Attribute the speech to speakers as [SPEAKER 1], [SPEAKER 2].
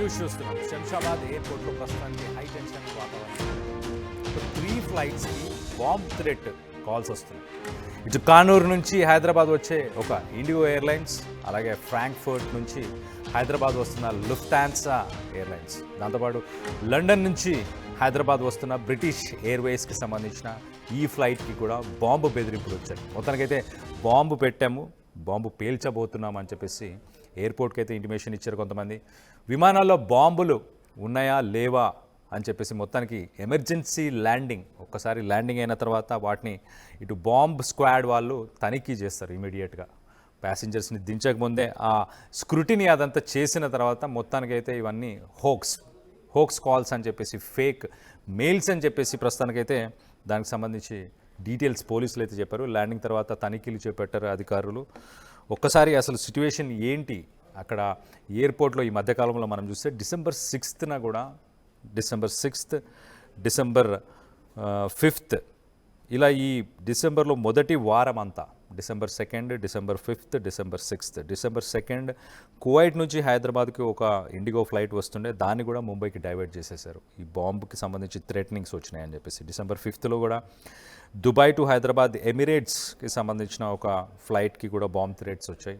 [SPEAKER 1] News చూస్తున్నాం. శంషాబాద్ ఎయిర్పోర్ట్లో ప్రస్తుతానికి హై టెన్షన్ వాతావరణం. 3 ఫ్లైట్స్కి బాంబ్ థ్రెట్ కాల్స్ వస్తున్నాయి. ఇటు కానూరు నుంచి హైదరాబాద్ వచ్చే ఒక ఇండిగో ఎయిర్లైన్స్, అలాగే ఫ్రాంక్ఫర్ట్ నుంచి హైదరాబాద్ వస్తున్న లుఫ్టాన్సా ఎయిర్లైన్స్, దాంతోపాటు లండన్ నుంచి హైదరాబాద్ వస్తున్న బ్రిటిష్ ఎయిర్వేస్కి సంబంధించిన ఈ ఫ్లైట్కి కూడా బాంబు బెదిరింపులు వచ్చాయి. మొత్తానికైతే బాంబు పెట్టాము, బాంబు పేల్చబోతున్నాం అని చెప్పేసి ఎయిర్పోర్ట్కి అయితే ఇంటిమేషన్ ఇచ్చారు కొంతమంది. విమానాల్లో బాంబులు ఉన్నాయా లేవా అని చెప్పేసి మొత్తానికి ఎమర్జెన్సీ ల్యాండింగ్, ఒక్కసారి ల్యాండింగ్ అయిన తర్వాత వాటిని ఇటు బాంబ్ స్క్వాడ్ వాళ్ళు తనిఖీ చేస్తారు ఇమీడియట్గా. ప్యాసింజర్స్ని దించకముందే ఆ స్క్రూటినీ అదంతా చేసిన తర్వాత మొత్తానికైతే ఇవన్నీ హోక్స్ కాల్స్ అని చెప్పేసి, ఫేక్ మెయిల్స్ అని చెప్పేసి ప్రస్తుతానికైతే దానికి సంబంధించి డీటెయిల్స్ పోలీసులు అయితే చెప్పారు. ల్యాండింగ్ తర్వాత తనిఖీలు చేపట్టారు అధికారులు. ఒక్కసారి అసలు సిచ్యువేషన్ ఏంటి అక్కడ ఎయిర్పోర్ట్లో ఈ మధ్యకాలంలో మనం చూస్తే డిసెంబర్ 6న కూడా, డిసెంబర్ 6th, డిసెంబర్ 5th, ఇలా ఈ డిసెంబర్లో మొదటి వారం అంతా, December 2nd, December 5th, December 6th. December 2nd Kuwait నుంచి హైదరాబాద్కి ఒక ఇండిగో ఫ్లైట్ వస్తుండే, దాన్ని కూడా ముంబైకి డైవర్ట్ చేసేశారు. ఈ బాంబుకి సంబంధించి థ్రెటనింగ్స్ వచ్చినాయని చెప్పేసి. డిసెంబర్ 5thలో కూడా దుబాయ్ టు హైదరాబాద్ ఎమిరేట్స్కి సంబంధించిన ఒక ఫ్లైట్కి కూడా బాంబ్ థ్రెట్స్ వచ్చాయి.